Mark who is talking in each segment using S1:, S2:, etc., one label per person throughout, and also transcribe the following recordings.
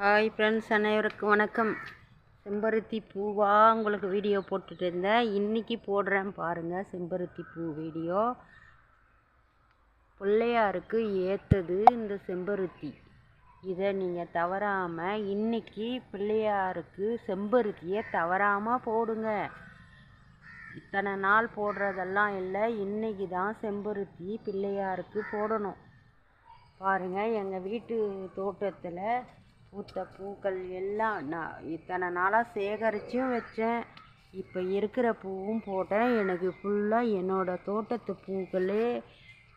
S1: Hi friends, அனைவருக்கும் வணக்கம். செம்பருத்தி பூவா உங்களுக்கு வீடியோ போட்டுட்டு இருந்தேன். இன்றைக்கி போடுறேன் பாருங்கள். செம்பருத்தி பூ வீடியோ. பிள்ளையாருக்கு ஏற்றது இந்த செம்பருத்தி. இதை நீங்கள் தவறாமல் இன்றைக்கி பிள்ளையாருக்கு செம்பருத்தியை தவறாமல் போடுங்க. இத்தனை நாள் போடுறதெல்லாம் இல்லை, இன்றைக்கி தான் செம்பருத்தி பிள்ளையாருக்கு போடணும். பாருங்கள், எங்கள் வீட்டு தோட்டத்தில் பூத்த பூக்கள் எல்லாம் நான் இத்தனை நாளாக சேகரித்தும் வச்சேன். இப்போ இருக்கிற பூவும் போட்டேன். எனக்கு ஃபுல்லாக என்னோடய தோட்டத்து பூக்களே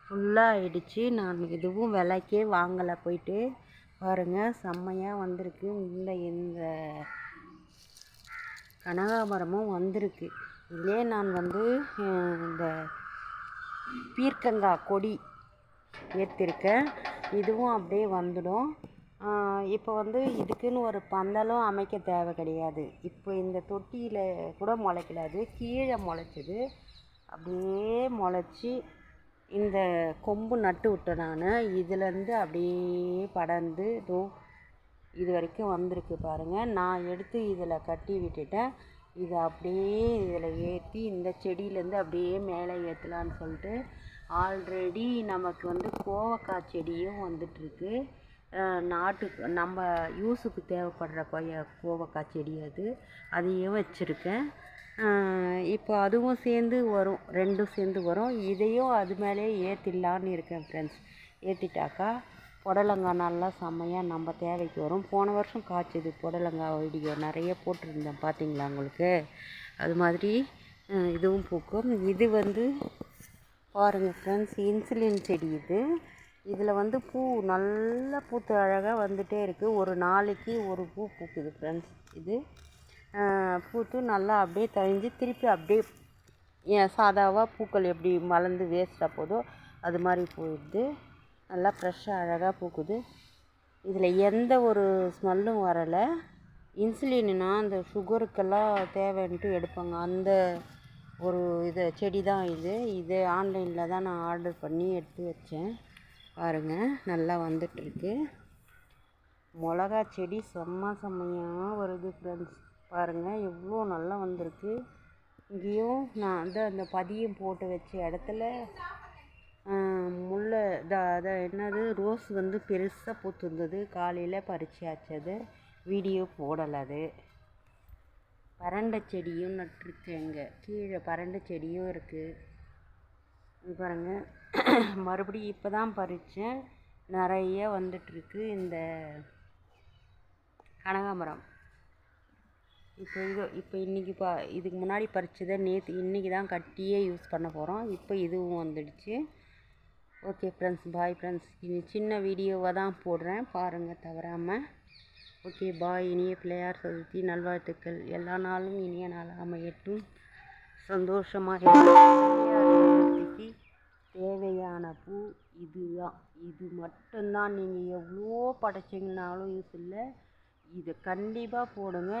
S1: ஃபுல்லாக ஆயிடுச்சு. நான் எதுவும் விலைக்கே வாங்கலை. போயிட்டு பாருங்கள், செம்மையாக வந்திருக்கு. இந்த கனகாமரமும் வந்திருக்கு. இதே நான் இந்த பீர்க்கங்காய் கொடி ஏற்றிருக்கேன். இதுவும் அப்படியே வந்துடும். இப்போ இதுக்குன்னு ஒரு பந்தலும் அமைக்க தேவை கிடையாது. இப்போ இந்த தொட்டியில் கூட முளைக்கலாது, கீழே முளைச்சிது. அப்படியே முளைச்சி இந்த கொம்பு நட்டு விட்டேன் நான். இதிலேருந்து அப்படியே படர்ந்து இது வரைக்கும் வந்திருக்கு பாருங்கள். நான் எடுத்து இதில் கட்டி விட்டுட்டேன். இதை அப்படியே இதில் ஏற்றி இந்த செடியிலேருந்து அப்படியே மேலே ஏற்றலான்னு சொல்லிட்டு ஆல்ரெடி நமக்கு கோவக்காய் செடியும் வந்துட்டுருக்கு. நாட்டுக்கு நம்ம யூஸுக்கு தேவைப்படுற கோவக்காய் செடி அதையும் வச்சுருக்கேன். இப்போ அதுவும் சேர்ந்து வரும், ரெண்டும் சேர்ந்து வரும். இதையும் அது மேலே ஏற்றிடலான்னு இருக்கேன் ஃப்ரெண்ட்ஸ். ஏற்றிட்டாக்கா புடலங்காய் நல்லா செம்மையாக நம்ம தேவைக்கு வரும். போன வருஷம் காய்ச்சது புடலங்காய் வீடியோ நிறைய போட்டிருந்தேன், பார்த்தீங்களா உங்களுக்கு? அது மாதிரி இதுவும் பூக்கும். இது பாருங்கள் ஃப்ரெண்ட்ஸ், இன்சுலின் செடி இதில் பூ நல்லா பூத்து அழகாக வந்துகிட்டே இருக்குது. ஒரு நாளைக்கு ஒரு பூ பூக்குது ஃப்ரெண்ட்ஸ். இது பூத்து நல்லா அப்படியே தழிஞ்சு திருப்பி அப்படியே சாதாவாக பூக்கள் எப்படி மலர்ந்து வேஸ்ட்டாக போதோ அது மாதிரி போயிடுது. நல்லா ஃப்ரெஷ்ஷாக அழகாக பூக்குது. இதில் எந்த ஒரு ஸ்மெல்லும் வரலை. இன்சுலின்னா அந்த சுகருக்கெல்லாம் தேவைன்ட்டு எடுப்பாங்க, அந்த ஒரு செடி தான் இது ஆன்லைனில் தான் நான் ஆர்டர் பண்ணி எடுத்து வச்சேன். பாருங்கள், நல்லா வந்துட்டுருக்கு. மிளகா செடி செம்மையாக வருது ஃப்ரெண்ட்ஸ். பாருங்கள் எவ்வளோ நல்லா வந்திருக்கு. இங்கேயும் நான் அந்த பதியம் போட்டு வச்ச இடத்துல முல்லை என்னது ரோஸ் பெருசாக பூத்துருந்தது. காலையில் பறிச்சாச்சது, வீடியோ போடலை. அது பரண்டை செடியும் நட்டுருக்கேங்க. கீழே பரண்டை செடியும் இருக்குது. இது பாருங்கள், மறுபடியும் இப்போ தான் பறித்தேன். நிறைய வந்துட்டுருக்கு இந்த கனகாமரம். இப்போ இன்றைக்கி இதுக்கு முன்னாடி பறித்ததை இன்றைக்கி தான் கட்டியே யூஸ் பண்ண போகிறோம். இப்போ இதுவும் வந்துடுச்சு. Okay friends, bye friends. இது சின்ன வீடியோவாக தான் போடுறேன், பாருங்கள் தவறாமல். Okay bye. இனிய பிள்ளையார் சதுர்த்தி நல்வாழ்த்துக்கள். எல்லா நாளும் இனிய நாளாக அமையட்டும். சந்தோஷமாக தேவையான பூ இதுதான். இது மட்டும்தான். நீங்கள் எவ்வளோ படைச்சிங்கனாலும் யூஸ் இல்லை. இதை கண்டிப்பாக போடுங்க.